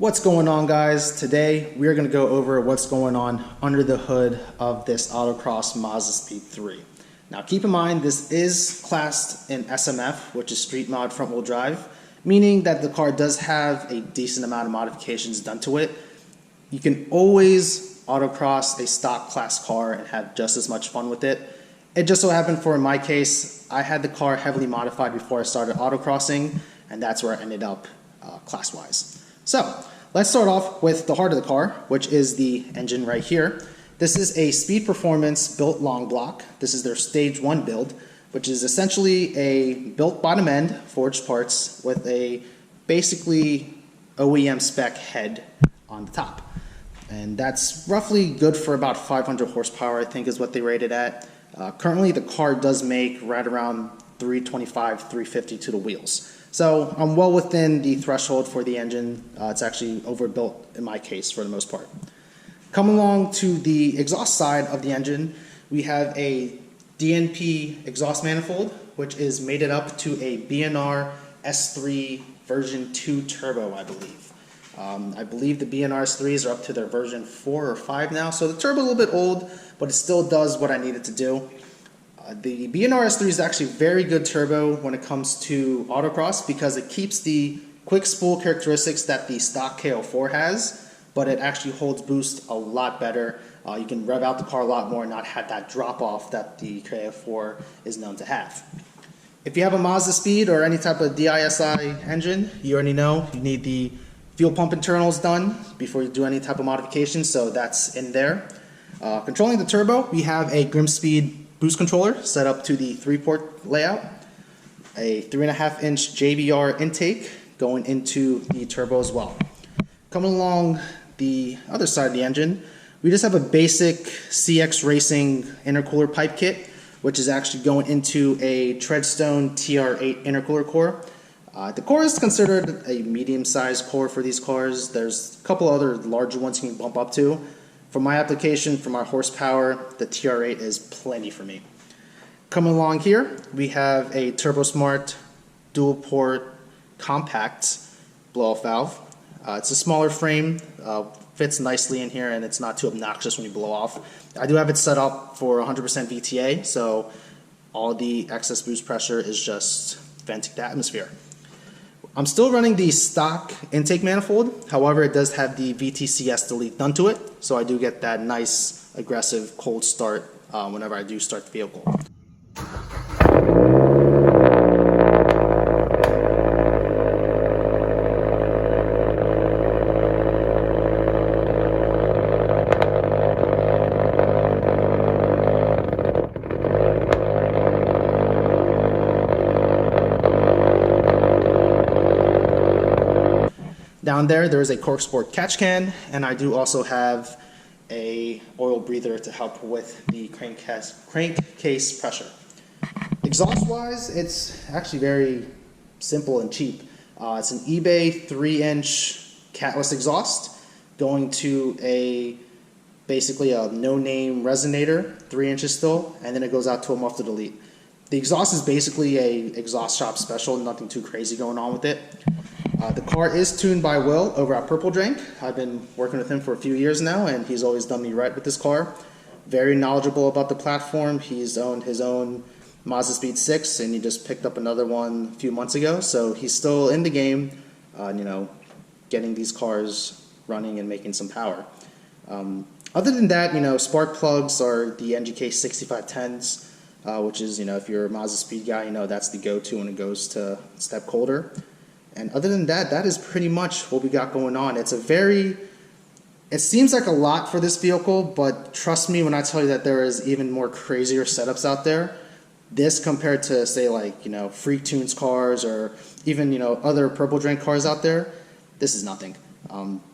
What's going on, guys? Today we are going to go over what's going on under the hood of this Autocross Mazda Speed 3. Now keep in mind this is classed in SMF, which is Street Mod Front Wheel Drive, meaning that the car does have a decent amount of modifications done to it. You can always autocross a stock class car and have just as much fun with it. It just so happened for in my case, I had the car heavily modified before I started autocrossing, and that's where I ended up class-wise. So let's start off with the heart of the car, which is the engine right here. This is a Speed Performance built long block. This is their Stage 1 build, which is essentially a built bottom end, forged parts, with a basically OEM spec head on the top. And that's roughly good for about 500 horsepower, I think is what they rated at. Currently the car does make right around 325, 350 to the wheels. So I'm well within the threshold for the engine. It's actually overbuilt in my case for the most part. Coming along to the exhaust side of the engine, we have a DNP exhaust manifold, which is mated up to a BNR S3 version 2 Turbo, I believe. I believe the BNR S3s are up to their version 4 or 5 now, so the Turbo a little bit old, but it still does what I need it to do. The BNR S3 is actually very good turbo when it comes to autocross because it keeps the quick spool characteristics that the stock KO4 has, but it actually holds boost a lot better. You can rev out the car a lot more and not have that drop off that the KO4 is known to have. If you have a Mazda Speed or any type of DISI engine, you already know you need the fuel pump internals done before you do any type of modification, so that's in there. Controlling the turbo, we have a Grimspeed boost controller set up to the 3-port layout, a 3.5-inch JBR intake going into the turbo as well. Coming along the other side of the engine, we just have a basic CX Racing intercooler pipe kit, which is actually going into a Treadstone TR8 intercooler core. The core is considered a medium-sized core for these cars. There's a couple other larger ones you can bump up to. For my application, for my horsepower, the TR8 is plenty for me. Coming along here, we have a TurboSmart dual-port compact blow-off valve. It's a smaller frame, fits nicely in here, and it's not too obnoxious when you blow off. I do have it set up for 100% VTA, so all the excess boost pressure is just venting the atmosphere. I'm still running the stock intake manifold, however it does have the VTCS delete done to it, so I do get that nice aggressive cold start whenever I do start the vehicle. Down there is a Corksport catch can, and I do also have a oil breather to help with the crankcase pressure. Exhaust wise, it's actually very simple and cheap. It's an eBay 3-inch catless exhaust going to basically a no-name resonator, 3 inches still, and then it goes out to a muffler delete. The exhaust is basically a exhaust shop special, nothing too crazy going on with it. The car is tuned by Will over at Purple Drink. I've been working with him for a few years now, and he's always done me right with this car. Very knowledgeable about the platform. He's owned his own Mazda Speed 6, and he just picked up another one a few months ago. So he's still in the game, getting these cars running and making some power. Other than that, spark plugs are the NGK 6510s, which is, if you're a Mazda Speed guy, that's the go-to when it goes to step colder. And other than that, that is pretty much what we got going on. It seems like a lot for this vehicle, but trust me when I tell you that there is even more crazier setups out there. This compared to, say, Freak Tunes cars or even, other Purple Drink cars out there, this is nothing.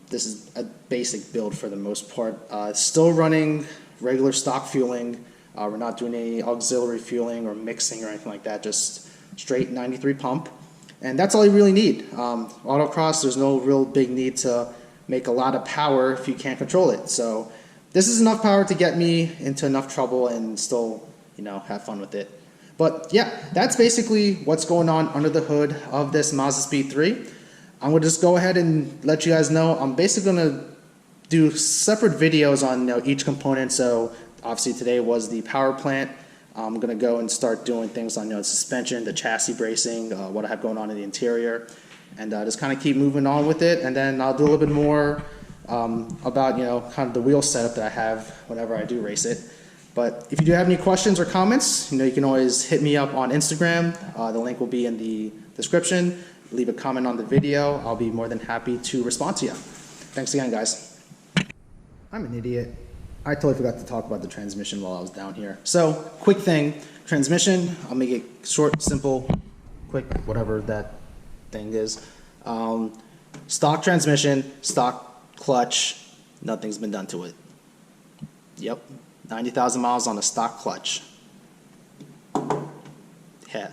This is a basic build for the most part. Still running regular stock fueling. We're not doing any auxiliary fueling or mixing or anything like that, just straight 93 pump. And that's all you really need. Autocross, there's no real big need to make a lot of power if you can't control it. So this is enough power to get me into enough trouble and still, have fun with it. But yeah, that's basically what's going on under the hood of this Mazda Speed 3. I'm going to just go ahead and let you guys know I'm basically going to do separate videos on each component. So obviously today was the power plant. I'm going to go and start doing things on the suspension, the chassis bracing, what I have going on in the interior, and just kind of keep moving on with it. And then I'll do a little bit more about kind of the wheel setup that I have whenever I do race it. But if you do have any questions or comments, you can always hit me up on Instagram. The link will be in the description. Leave a comment on the video. I'll be more than happy to respond to you. Thanks again, guys. I'm an idiot. I totally forgot to talk about the transmission while I was down here. So, quick thing, transmission, I'll make it short, simple, quick, whatever that thing is. Stock transmission, stock clutch, nothing's been done to it. Yep, 90,000 miles on a stock clutch. Yeah.